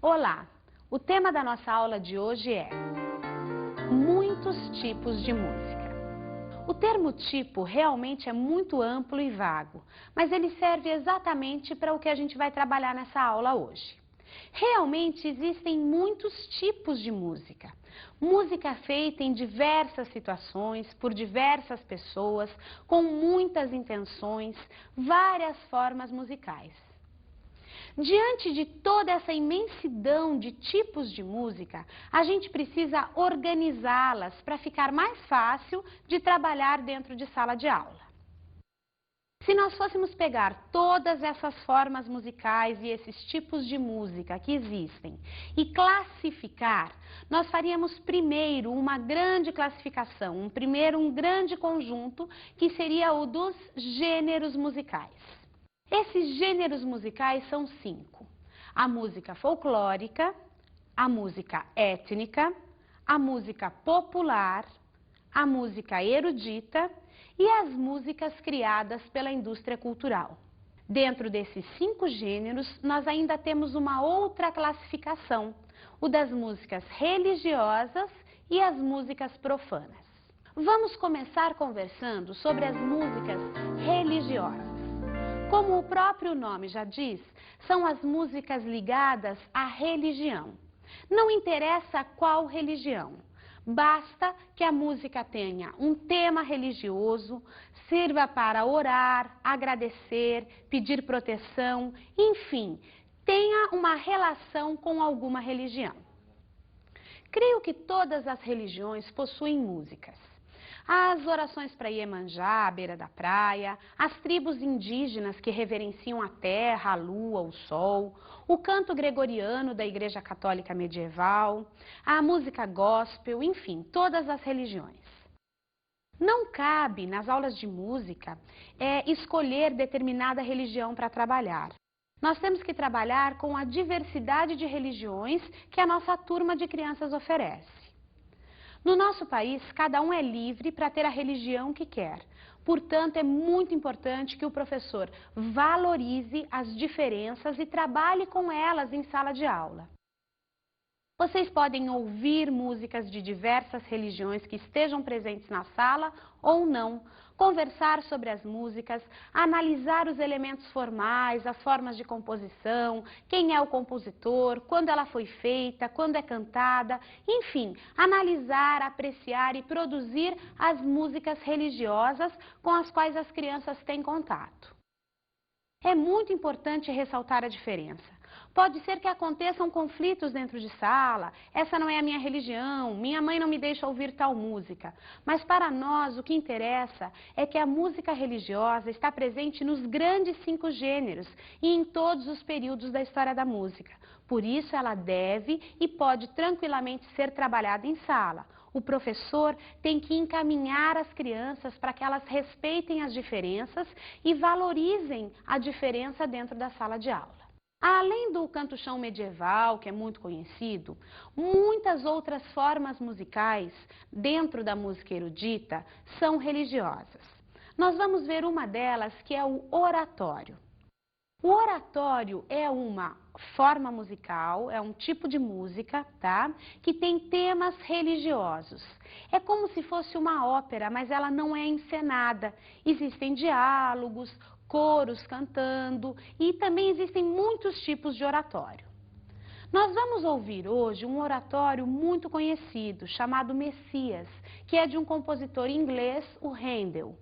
Olá! O tema da nossa aula de hoje é muitos tipos de música. O termo tipo realmente é muito amplo e vago, mas ele serve exatamente para o que a gente vai trabalhar nessa aula hoje. Realmente existem muitos tipos de música. Música feita em diversas situações, por diversas pessoas, com muitas intenções, várias formas musicais. Diante de toda essa imensidão de tipos de música, a gente precisa organizá-las para ficar mais fácil de trabalhar dentro de sala de aula. Se nós fôssemos pegar todas essas formas musicais e esses tipos de música que existem e classificar, nós faríamos primeiro uma grande classificação, um grande conjunto, que seria o dos gêneros musicais. Esses gêneros musicais são 5. A música folclórica, a música étnica, a música popular, a música erudita e as músicas criadas pela indústria cultural. Dentro desses 5 gêneros, nós ainda temos uma outra classificação, o das músicas religiosas e as músicas profanas. Vamos começar conversando sobre as músicas religiosas. Como o próprio nome já diz, são as músicas ligadas à religião. Não interessa qual religião, basta que a música tenha um tema religioso, sirva para orar, agradecer, pedir proteção, enfim, tenha uma relação com alguma religião. Creio que todas as religiões possuem músicas. As orações para Iemanjá, à beira da praia, as tribos indígenas que reverenciam a terra, a lua, o sol, o canto gregoriano da Igreja Católica medieval, a música gospel, enfim, todas as religiões. Não cabe, nas aulas de música, escolher determinada religião para trabalhar. Nós temos que trabalhar com a diversidade de religiões que a nossa turma de crianças oferece. No nosso país, cada um é livre para ter a religião que quer. Portanto, é muito importante que o professor valorize as diferenças e trabalhe com elas em sala de aula. Vocês podem ouvir músicas de diversas religiões que estejam presentes na sala ou não, conversar sobre as músicas, analisar os elementos formais, as formas de composição, quem é o compositor, quando ela foi feita, quando é cantada, enfim, analisar, apreciar e produzir as músicas religiosas com as quais as crianças têm contato. É muito importante ressaltar a diferença. Pode ser que aconteçam conflitos dentro de sala, essa não é a minha religião, minha mãe não me deixa ouvir tal música. Mas para nós o que interessa é que a música religiosa está presente nos grandes 5 gêneros e em todos os períodos da história da música. Por isso ela deve e pode tranquilamente ser trabalhada em sala. O professor tem que encaminhar as crianças para que elas respeitem as diferenças e valorizem a diferença dentro da sala de aula. Além do canto-chão medieval, que é muito conhecido, muitas outras formas musicais dentro da música erudita são religiosas. Nós vamos ver uma delas, que é o oratório. O oratório é uma forma musical, é um tipo de música, tá? Que tem temas religiosos. É como se fosse uma ópera, mas ela não é encenada. Existem diálogos, coros cantando e também existem muitos tipos de oratório. Nós vamos ouvir hoje um oratório muito conhecido, chamado Messias, que é de um compositor inglês, o Handel.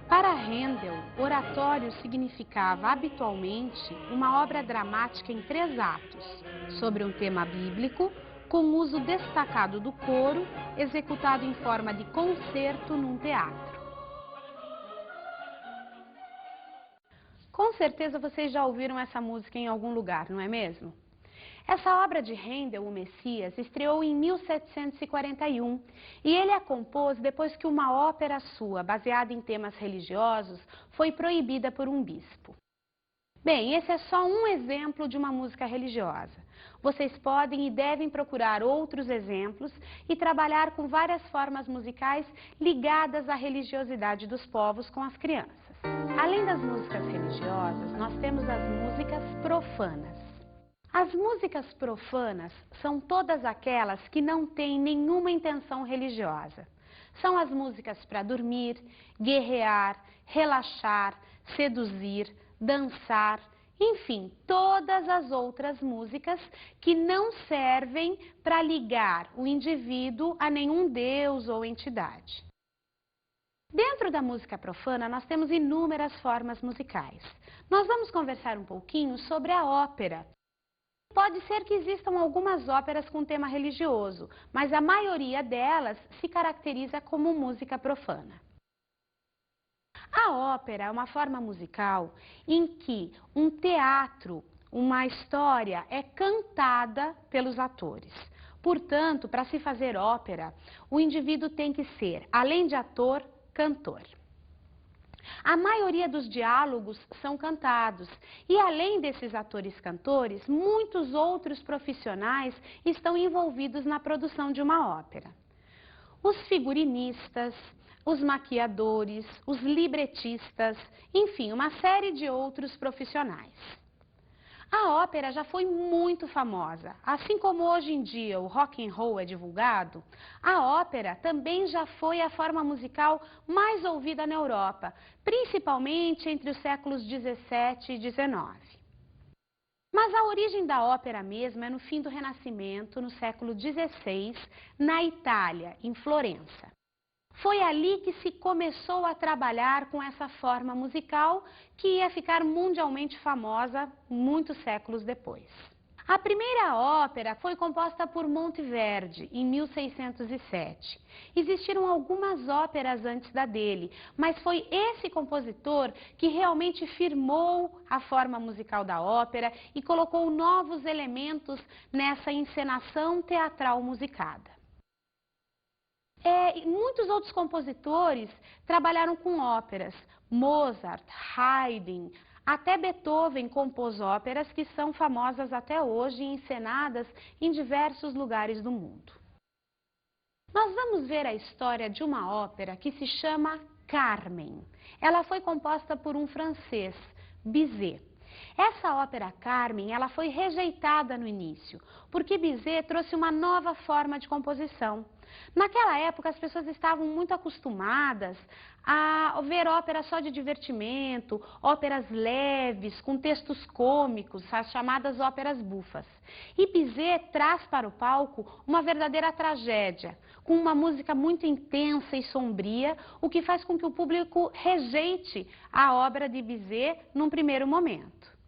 Para Handel, oratório significava habitualmente uma obra dramática em 3 atos, sobre um tema bíblico, com uso destacado do coro, executado em forma de concerto num teatro. Com certeza vocês já ouviram essa música em algum lugar, não é mesmo? Essa obra de Handel, o Messias, estreou em 1741 e ele a compôs depois que uma ópera sua, baseada em temas religiosos, foi proibida por um bispo. Bem, esse é só um exemplo de uma música religiosa. Vocês podem e devem procurar outros exemplos e trabalhar com várias formas musicais ligadas à religiosidade dos povos com as crianças. Além das músicas religiosas, nós temos as músicas profanas. As músicas profanas são todas aquelas que não têm nenhuma intenção religiosa. São as músicas para dormir, guerrear, relaxar, seduzir, dançar, enfim, todas as outras músicas que não servem para ligar o indivíduo a nenhum deus ou entidade. Dentro da música profana, nós temos inúmeras formas musicais. Nós vamos conversar um pouquinho sobre a ópera. Pode ser que existam algumas óperas com tema religioso, mas a maioria delas se caracteriza como música profana. A ópera é uma forma musical em que um teatro, uma história é cantada pelos atores. Portanto, para se fazer ópera, o indivíduo tem que ser, além de ator, cantor. A maioria dos diálogos são cantados e, além desses atores cantores, muitos outros profissionais estão envolvidos na produção de uma ópera. Os figurinistas, os maquiadores, os libretistas, enfim, uma série de outros profissionais. A ópera já foi muito famosa. Assim como hoje em dia o rock and roll é divulgado, a ópera também já foi a forma musical mais ouvida na Europa, principalmente entre os séculos 17 e 19. Mas a origem da ópera mesmo é no fim do Renascimento, no século 16, na Itália, em Florença. Foi ali que se começou a trabalhar com essa forma musical que ia ficar mundialmente famosa muitos séculos depois. A primeira ópera foi composta por Monteverdi, em 1607. Existiram algumas óperas antes da dele, mas foi esse compositor que realmente firmou a forma musical da ópera e colocou novos elementos nessa encenação teatral musicada. Muitos outros compositores trabalharam com óperas. Mozart, Haydn, até Beethoven compôs óperas que são famosas até hoje e encenadas em diversos lugares do mundo. Nós vamos ver a história de uma ópera que se chama Carmen. Ela foi composta por um francês, Bizet. Essa ópera Carmen, ela foi rejeitada no início, porque Bizet trouxe uma nova forma de composição. Naquela época, as pessoas estavam muito acostumadas a ver óperas só de divertimento, óperas leves, com textos cômicos, as chamadas óperas bufas. E Bizet traz para o palco uma verdadeira tragédia, com uma música muito intensa e sombria, o que faz com que o público rejeite a obra de Bizet num primeiro momento.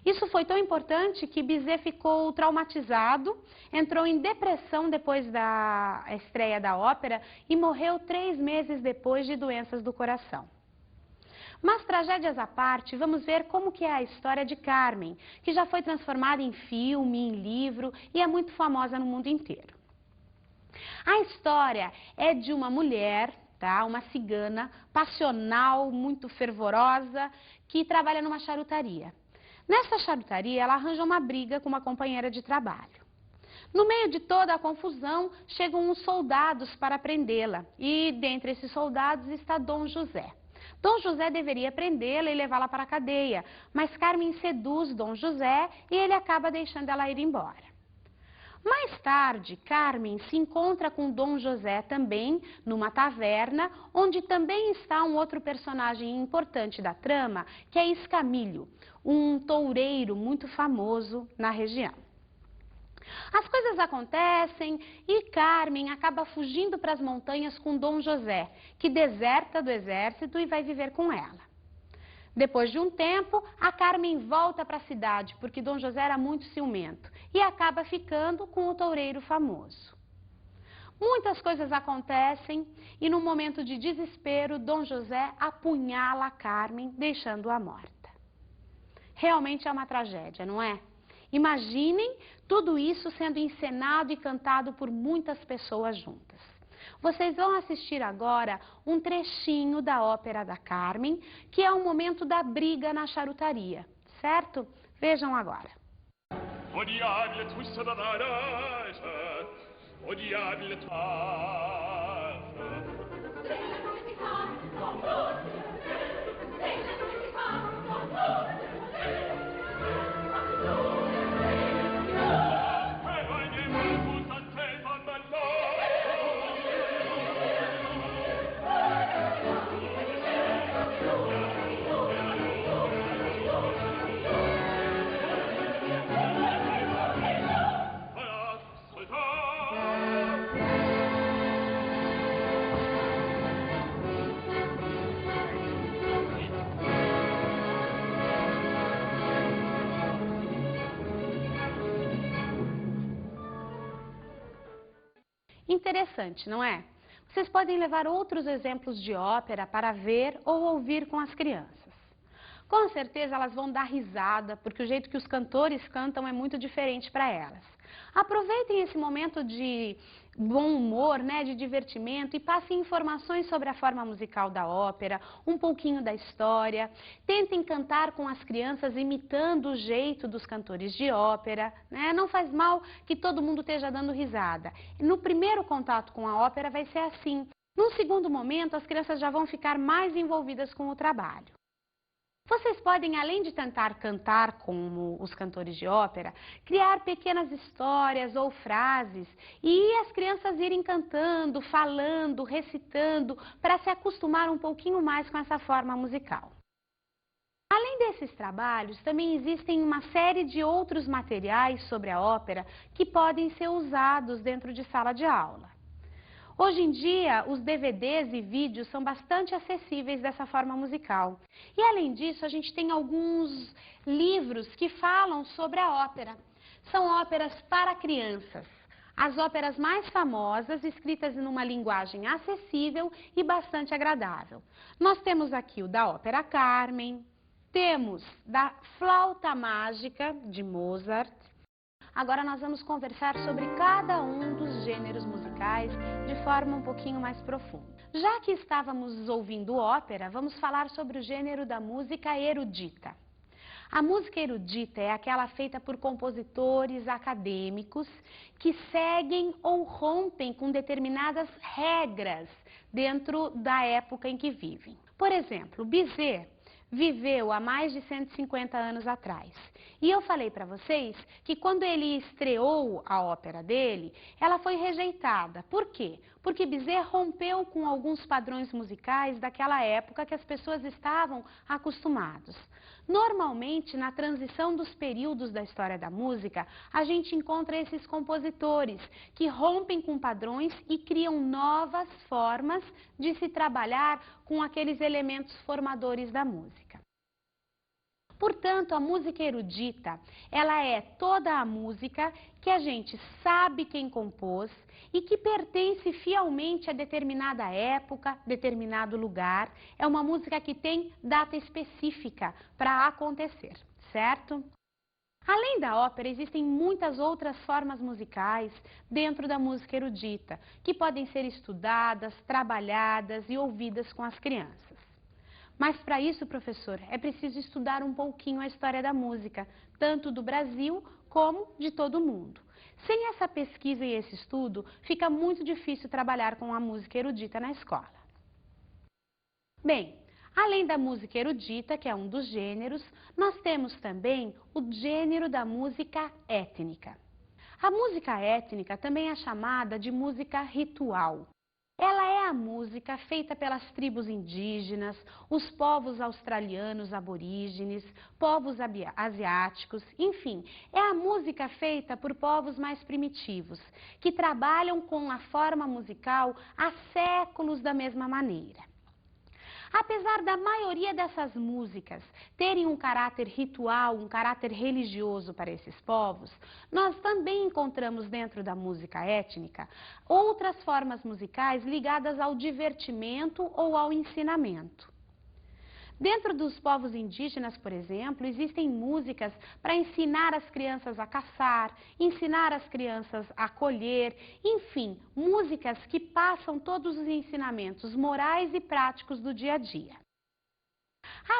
Isso foi tão importante que Bizet ficou traumatizado, entrou em depressão depois da estreia da ópera e morreu 3 meses depois de doenças do coração. Mas tragédias à parte, vamos ver como que é a história de Carmen, que já foi transformada em filme, em livro e é muito famosa no mundo inteiro. A história é de uma mulher, uma cigana, passional, muito fervorosa, que trabalha numa charutaria. Nessa charutaria, ela arranja uma briga com uma companheira de trabalho. No meio de toda a confusão, chegam uns soldados para prendê-la. E dentre esses soldados está Dom José. Dom José deveria prendê-la e levá-la para a cadeia, mas Carmen seduz Dom José e ele acaba deixando ela ir embora. Mais tarde, Carmen se encontra com Dom José também numa taverna, onde também está um outro personagem importante da trama, que é Escamilho, um toureiro muito famoso na região. As coisas acontecem e Carmen acaba fugindo para as montanhas com Dom José, que deserta do exército e vai viver com ela. Depois de um tempo, a Carmen volta para a cidade, porque Dom José era muito ciumento, e acaba ficando com o toureiro famoso. Muitas coisas acontecem e, num momento de desespero, Dom José apunhala a Carmen, deixando-a morta. Realmente é uma tragédia, não é? Imaginem tudo isso sendo encenado e cantado por muitas pessoas juntas. Vocês vão assistir agora um trechinho da ópera da Carmen, que é o momento da briga na charutaria, certo? Vejam agora. Odiabile tussa da naranja, odiabile Interessante, não é? Vocês podem levar outros exemplos de ópera para ver ou ouvir com as crianças. Com certeza elas vão dar risada, porque o jeito que os cantores cantam é muito diferente para elas. Aproveitem esse momento de bom humor, né, de divertimento e passem informações sobre a forma musical da ópera, um pouquinho da história. Tentem cantar com as crianças imitando o jeito dos cantores de ópera, né? Não faz mal que todo mundo esteja dando risada. No primeiro contato com a ópera vai ser assim. Num segundo momento, as crianças já vão ficar mais envolvidas com o trabalho. Vocês podem, além de tentar cantar como os cantores de ópera, criar pequenas histórias ou frases e as crianças irem cantando, falando, recitando, para se acostumar um pouquinho mais com essa forma musical. Além desses trabalhos, também existem uma série de outros materiais sobre a ópera que podem ser usados dentro de sala de aula. Hoje em dia, os DVDs e vídeos são bastante acessíveis dessa forma musical. E além disso, a gente tem alguns livros que falam sobre a ópera. São óperas para crianças. As óperas mais famosas, escritas em uma linguagem acessível e bastante agradável. Nós temos aqui o da ópera Carmen, temos da Flauta Mágica, de Mozart. Agora nós vamos conversar sobre cada um dos gêneros musicais de forma um pouquinho mais profunda. Já que estávamos ouvindo ópera, vamos falar sobre o gênero da música erudita. A música erudita é aquela feita por compositores acadêmicos que seguem ou rompem com determinadas regras dentro da época em que vivem. Por exemplo, Bizet viveu há mais de 150 anos atrás. E eu falei para vocês que quando ele estreou a ópera dele, ela foi rejeitada. Por quê? Porque Bizet rompeu com alguns padrões musicais daquela época que as pessoas estavam acostumadas. Normalmente, na transição dos períodos da história da música, a gente encontra esses compositores que rompem com padrões e criam novas formas de se trabalhar com aqueles elementos formadores da música. Portanto, a música erudita, ela é toda a música que a gente sabe quem compôs e que pertence fielmente a determinada época, determinado lugar. É uma música que tem data específica para acontecer, certo? Além da ópera, existem muitas outras formas musicais dentro da música erudita, que podem ser estudadas, trabalhadas e ouvidas com as crianças. Mas para isso, professor, é preciso estudar um pouquinho a história da música, tanto do Brasil como de todo o mundo. Sem essa pesquisa e esse estudo, fica muito difícil trabalhar com a música erudita na escola. Bem, além da música erudita, que é um dos gêneros, nós temos também o gênero da música étnica. A música étnica também é chamada de música ritual. Ela é a música feita pelas tribos indígenas, os povos australianos aborígenes, povos asiáticos, enfim, é a música feita por povos mais primitivos, que trabalham com a forma musical há séculos da mesma maneira. Apesar da maioria dessas músicas terem um caráter ritual, um caráter religioso para esses povos, nós também encontramos dentro da música étnica outras formas musicais ligadas ao divertimento ou ao ensinamento. Dentro dos povos indígenas, por exemplo, existem músicas para ensinar as crianças a caçar, ensinar as crianças a colher, enfim, músicas que passam todos os ensinamentos morais e práticos do dia a dia.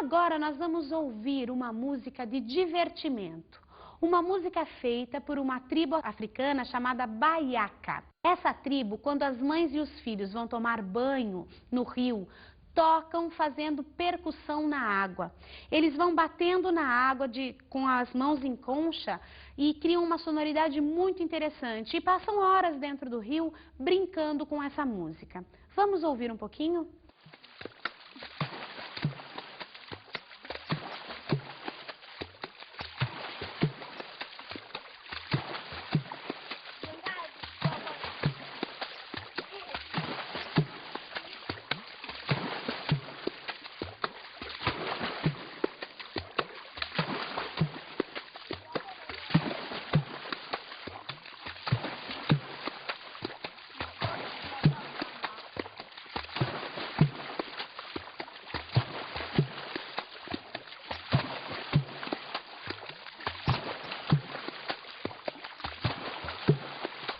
Agora nós vamos ouvir uma música de divertimento, uma música feita por uma tribo africana chamada Baiaca. Essa tribo, quando as mães e os filhos vão tomar banho no rio, tocam fazendo percussão na água. Eles vão batendo na água com as mãos em concha e criam uma sonoridade muito interessante e passam horas dentro do rio brincando com essa música. Vamos ouvir um pouquinho?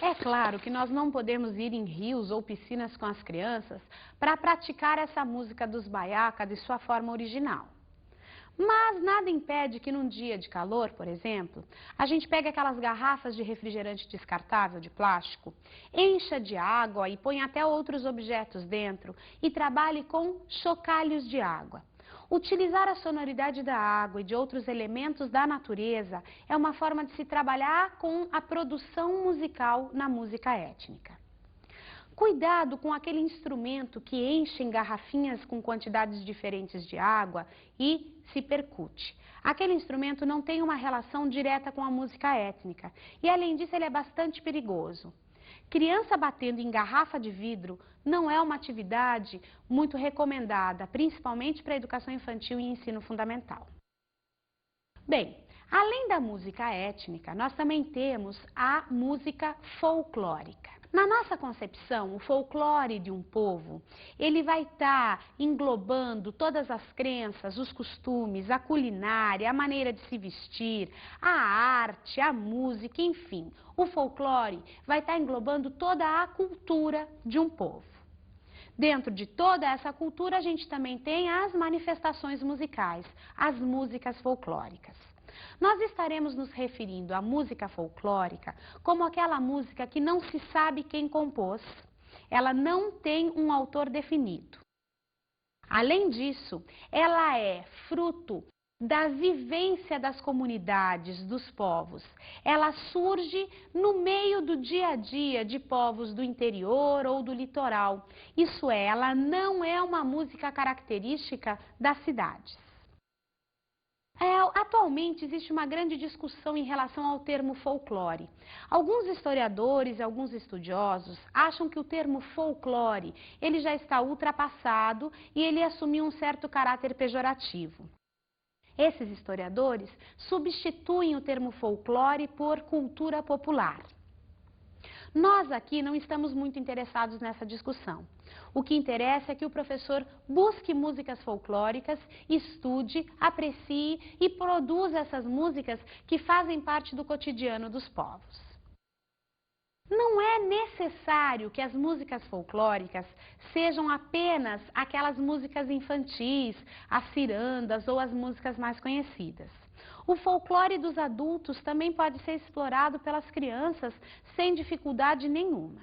É claro que nós não podemos ir em rios ou piscinas com as crianças para praticar essa música dos baiaca de sua forma original. Mas nada impede que num dia de calor, por exemplo, a gente pegue aquelas garrafas de refrigerante descartável de plástico, encha de água e ponha até outros objetos dentro e trabalhe com chocalhos de água. Utilizar a sonoridade da água e de outros elementos da natureza é uma forma de se trabalhar com a produção musical na música étnica. Cuidado com aquele instrumento que enche em garrafinhas com quantidades diferentes de água e se percute. Aquele instrumento não tem uma relação direta com a música étnica e, além disso, ele é bastante perigoso. Criança batendo em garrafa de vidro não é uma atividade muito recomendada, principalmente para a educação infantil e ensino fundamental. Bem, além da música étnica, nós também temos a música folclórica. Na nossa concepção, o folclore de um povo, ele vai estar englobando todas as crenças, os costumes, a culinária, a maneira de se vestir, a arte, a música, enfim. O folclore vai estar englobando toda a cultura de um povo. Dentro de toda essa cultura, a gente também tem as manifestações musicais, as músicas folclóricas. Nós estaremos nos referindo à música folclórica como aquela música que não se sabe quem compôs, ela não tem um autor definido. Além disso, ela é fruto da vivência das comunidades, dos povos. Ela surge no meio do dia a dia de povos do interior ou do litoral. Isso é, ela não é uma música característica das cidades. Atualmente existe uma grande discussão em relação ao termo folclore. Alguns historiadores e alguns estudiosos acham que o termo folclore ele já está ultrapassado e ele assumiu um certo caráter pejorativo. Esses historiadores substituem o termo folclore por cultura popular. Nós aqui não estamos muito interessados nessa discussão. O que interessa é que o professor busque músicas folclóricas, estude, aprecie e produza essas músicas que fazem parte do cotidiano dos povos. Não é necessário que as músicas folclóricas sejam apenas aquelas músicas infantis, as cirandas ou as músicas mais conhecidas. O folclore dos adultos também pode ser explorado pelas crianças sem dificuldade nenhuma.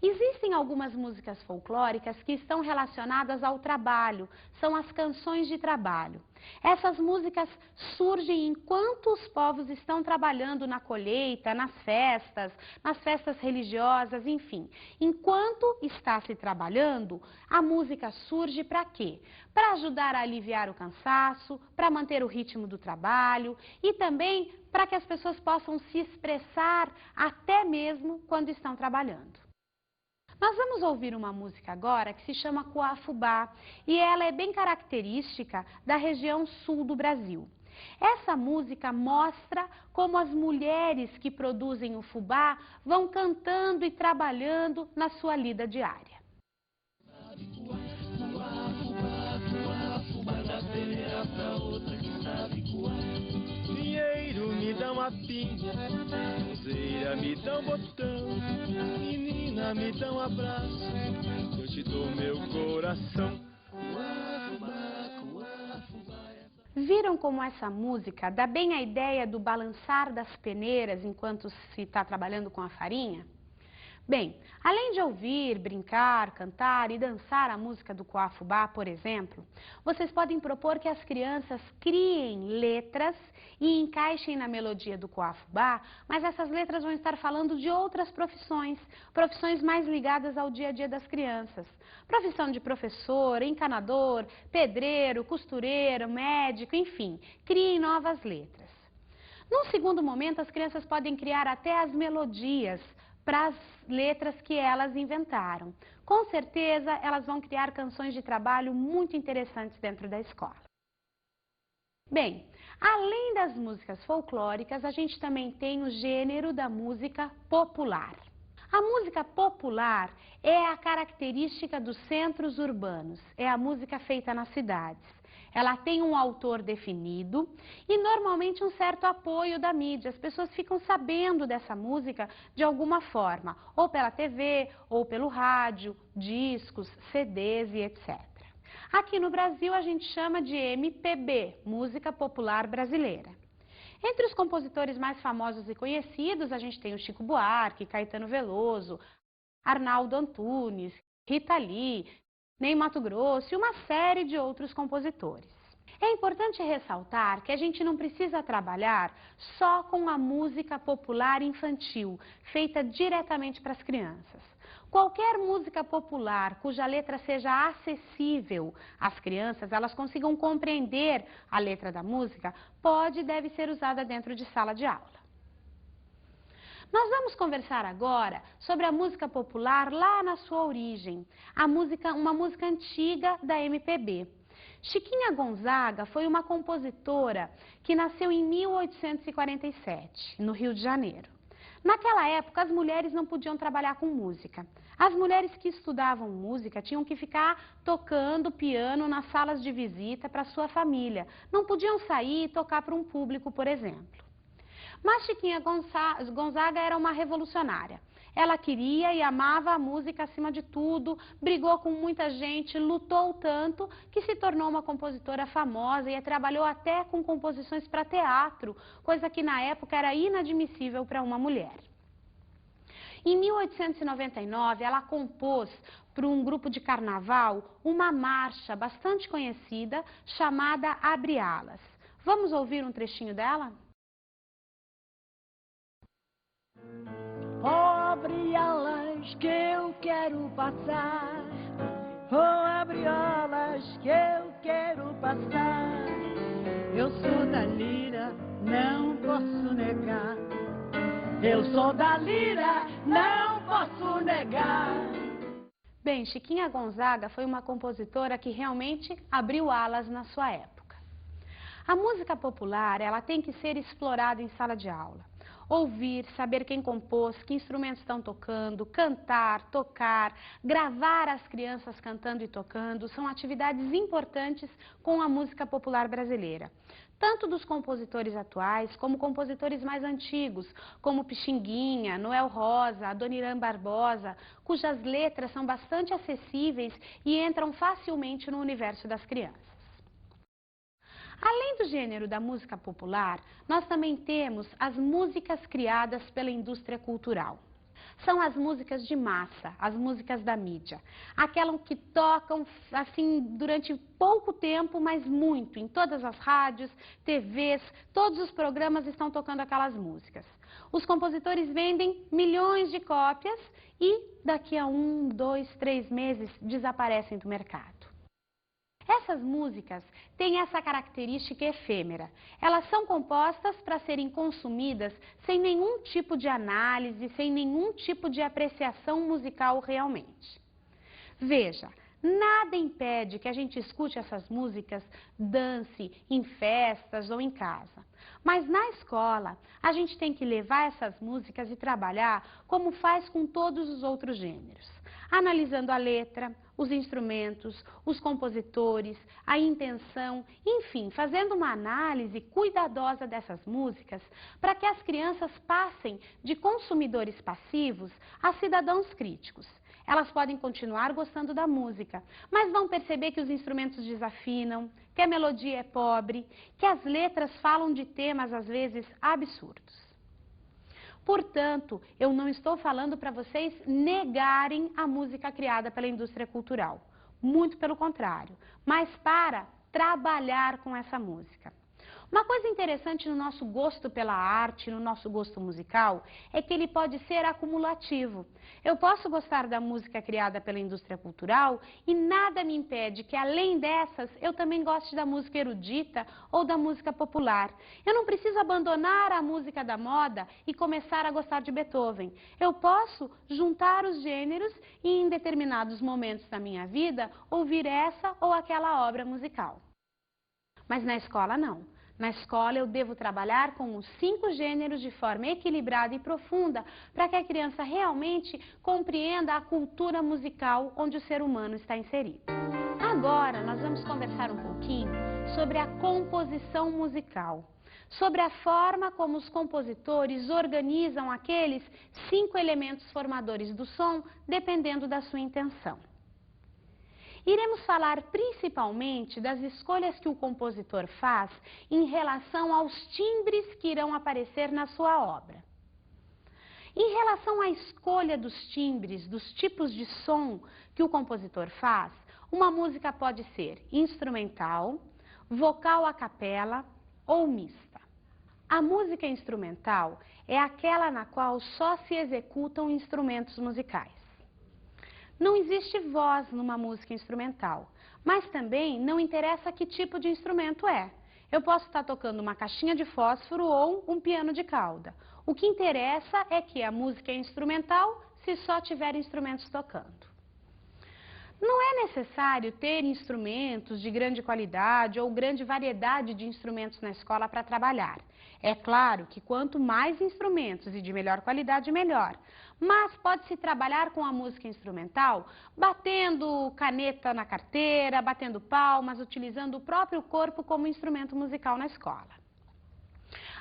Existem algumas músicas folclóricas que estão relacionadas ao trabalho, são as canções de trabalho. Essas músicas surgem enquanto os povos estão trabalhando na colheita, nas festas religiosas, enfim. Enquanto está se trabalhando, a música surge para quê? Para ajudar a aliviar o cansaço, para manter o ritmo do trabalho e também para que as pessoas possam se expressar até mesmo quando estão trabalhando. Nós vamos ouvir uma música agora que se chama Coafubá e ela é bem característica da região sul do Brasil. Essa música mostra como as mulheres que produzem o fubá vão cantando e trabalhando na sua lida diária. capinha. Roseira, me dá um botão, menina, me dá um abraço, eu te dou meu coração. Viram como essa música dá bem a ideia do balançar das peneiras enquanto se está trabalhando com a farinha? Bem, além de ouvir, brincar, cantar e dançar a música do coafubá, por exemplo, vocês podem propor que as crianças criem letras e encaixem na melodia do coafubá, mas essas letras vão estar falando de outras profissões, profissões mais ligadas ao dia a dia das crianças. Profissão de professor, encanador, pedreiro, costureiro, médico, enfim, criem novas letras. Num segundo momento, as crianças podem criar até as melodias para as letras que elas inventaram. Com certeza, elas vão criar canções de trabalho muito interessantes dentro da escola. Bem, além das músicas folclóricas, a gente também tem o gênero da música popular. A música popular é a característica dos centros urbanos, é a música feita nas cidades. Ela tem um autor definido e normalmente um certo apoio da mídia. As pessoas ficam sabendo dessa música de alguma forma, ou pela TV, ou pelo rádio, discos, CDs e etc. Aqui no Brasil a gente chama de MPB, Música Popular Brasileira. Entre os compositores mais famosos e conhecidos, a gente tem o Chico Buarque, Caetano Veloso, Arnaldo Antunes, Rita Lee, Ney Matogrosso e uma série de outros compositores. É importante ressaltar que a gente não precisa trabalhar só com a música popular infantil, feita diretamente para as crianças. Qualquer música popular cuja letra seja acessível às crianças, elas consigam compreender a letra da música, pode e deve ser usada dentro de sala de aula. Nós vamos conversar agora sobre a música popular lá na sua origem, uma música antiga da MPB. Chiquinha Gonzaga foi uma compositora que nasceu em 1847, no Rio de Janeiro. Naquela época, as mulheres não podiam trabalhar com música. As mulheres que estudavam música tinham que ficar tocando piano nas salas de visita para sua família. Não podiam sair e tocar para um público, por exemplo. Mas Chiquinha Gonzaga era uma revolucionária. Ela queria e amava a música acima de tudo, brigou com muita gente, lutou tanto que se tornou uma compositora famosa e trabalhou até com composições para teatro, coisa que na época era inadmissível para uma mulher. Em 1899, ela compôs para um grupo de carnaval uma marcha bastante conhecida chamada Abre Alas. Vamos ouvir um trechinho dela? Abre alas que eu quero passar, oh, abre alas que eu quero passar. Eu sou da lira, não posso negar. Eu sou da lira, não posso negar. Bem, Chiquinha Gonzaga foi uma compositora que realmente abriu alas na sua época. A música popular, ela tem que ser explorada em sala de aula. Ouvir, saber quem compôs, que instrumentos estão tocando, cantar, tocar, gravar as crianças cantando e tocando, são atividades importantes com a música popular brasileira. Tanto dos compositores atuais, como compositores mais antigos, como Pixinguinha, Noel Rosa, Adoniran Barbosa, cujas letras são bastante acessíveis e entram facilmente no universo das crianças. Além do gênero da música popular, nós também temos as músicas criadas pela indústria cultural. São as músicas de massa, as músicas da mídia. Aquelas que tocam assim durante pouco tempo, mas muito. Em todas as rádios, TVs, todos os programas estão tocando aquelas músicas. Os compositores vendem milhões de cópias e daqui a 1, 2, 3 meses desaparecem do mercado. Essas músicas têm essa característica efêmera. Elas são compostas para serem consumidas sem nenhum tipo de análise, sem nenhum tipo de apreciação musical realmente. Veja, nada impede que a gente escute essas músicas, dance em festas ou em casa. Mas na escola, a gente tem que levar essas músicas e trabalhar como faz com todos os outros gêneros. analisando a letra, os instrumentos, os compositores, a intenção, enfim, fazendo uma análise cuidadosa dessas músicas para que as crianças passem de consumidores passivos a cidadãos críticos. Elas podem continuar gostando da música, mas vão perceber que os instrumentos desafinam, que a melodia é pobre, que as letras falam de temas às vezes absurdos. Portanto, eu não estou falando para vocês negarem a música criada pela indústria cultural. Muito pelo contrário, mas para trabalhar com essa música. Uma coisa interessante no nosso gosto pela arte, no nosso gosto musical, é que ele pode ser acumulativo. Eu posso gostar da música criada pela indústria cultural e nada me impede que, além dessas, eu também goste da música erudita ou da música popular. Eu não preciso abandonar a música da moda e começar a gostar de Beethoven. Eu posso juntar os gêneros e, em determinados momentos da minha vida, ouvir essa ou aquela obra musical. Mas na escola, não. Na escola, eu devo trabalhar com os 5 gêneros de forma equilibrada e profunda para que a criança realmente compreenda a cultura musical onde o ser humano está inserido. Agora, nós vamos conversar um pouquinho sobre a composição musical, sobre a forma como os compositores organizam aqueles 5 elementos formadores do som, dependendo da sua intenção. Iremos falar principalmente das escolhas que o compositor faz em relação aos timbres que irão aparecer na sua obra. Em relação à escolha dos timbres, dos tipos de som que o compositor faz, uma música pode ser instrumental, vocal a capela ou mista. A música instrumental é aquela na qual só se executam instrumentos musicais. Não existe voz numa música instrumental, mas também não interessa que tipo de instrumento é. Eu posso estar tocando uma caixinha de fósforo ou um piano de cauda. O que interessa é que a música é instrumental se só tiver instrumentos tocando. Não é necessário ter instrumentos de grande qualidade ou grande variedade de instrumentos na escola para trabalhar. É claro que quanto mais instrumentos e de melhor qualidade, melhor. Mas pode-se trabalhar com a música instrumental batendo caneta na carteira, batendo palmas, utilizando o próprio corpo como instrumento musical na escola.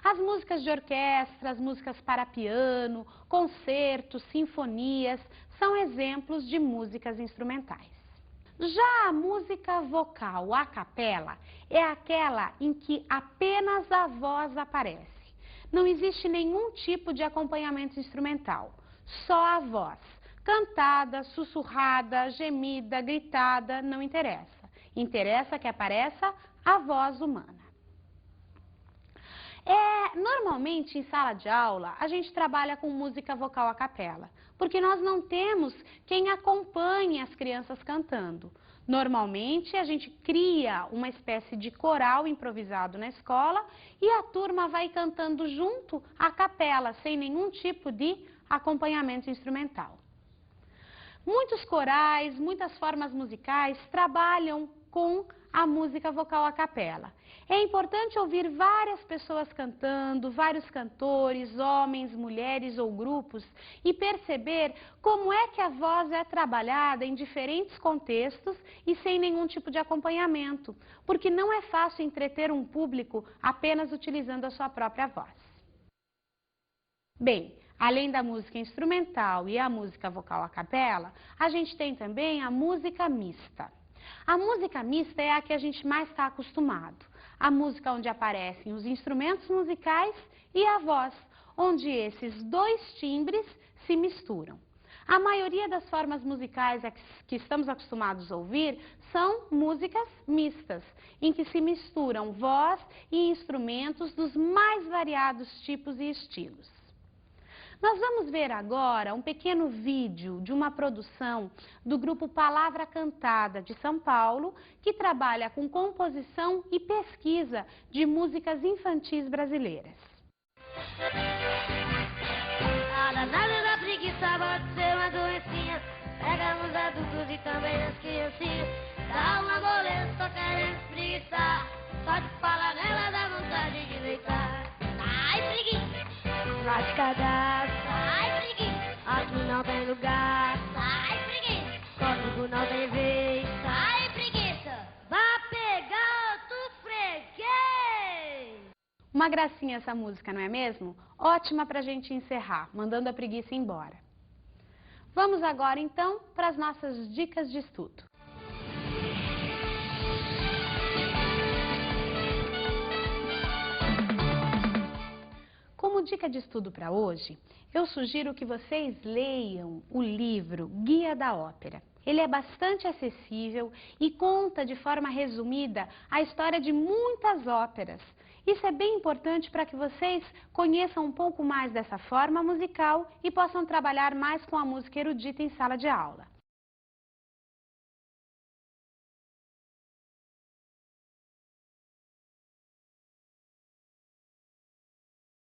As músicas de orquestra, as músicas para piano, concertos, sinfonias, são exemplos de músicas instrumentais. Já a música vocal, a capela, é aquela em que apenas a voz aparece. Não existe nenhum tipo de acompanhamento instrumental, só a voz. Cantada, sussurrada, gemida, gritada, não interessa. Interessa que apareça a voz humana. Normalmente, em sala de aula, a gente trabalha com música vocal a capela, porque nós não temos quem acompanhe as crianças cantando. Normalmente, a gente cria uma espécie de coral improvisado na escola e a turma vai cantando junto a capela, sem nenhum tipo de acompanhamento instrumental. Muitos corais, muitas formas musicais trabalham com a música vocal a capela. É importante ouvir várias pessoas cantando, vários cantores, homens, mulheres ou grupos, e perceber como é que a voz é trabalhada em diferentes contextos e sem nenhum tipo de acompanhamento, porque não é fácil entreter um público apenas utilizando a sua própria voz. Bem, além da música instrumental e a música vocal a capela, a gente tem também a música mista. A música mista é a que a gente mais está acostumado. A música onde aparecem os instrumentos musicais e a voz, onde esses 2 timbres se misturam. A maioria das formas musicais que estamos acostumados a ouvir são músicas mistas, em que se misturam voz e instrumentos dos mais variados tipos e estilos. Nós vamos ver agora um pequeno vídeo de uma produção do grupo Palavra Cantada de São Paulo, que trabalha com composição e pesquisa de músicas infantis brasileiras. A danada da preguiça pode ser uma doencinha, pega nos adultos e também nas criancinhas. Dá uma goleta, só querendo espreguiçar, só de falar nela dá vontade de deitar. Ai, preguiça! Vai de cadastro, sai preguiça, aqui não tem lugar, sai preguiça. comigo não tem vez. Ai, preguiça! Vá pegar outro freguês! Uma gracinha essa música, não é mesmo? Ótima pra gente encerrar, mandando a preguiça embora. Vamos agora, então, para as nossas dicas de estudo. Como dica de estudo para hoje, eu sugiro que vocês leiam o livro Guia da Ópera. Ele é bastante acessível e conta de forma resumida a história de muitas óperas. Isso é bem importante para que vocês conheçam um pouco mais dessa forma musical e possam trabalhar mais com a música erudita em sala de aula.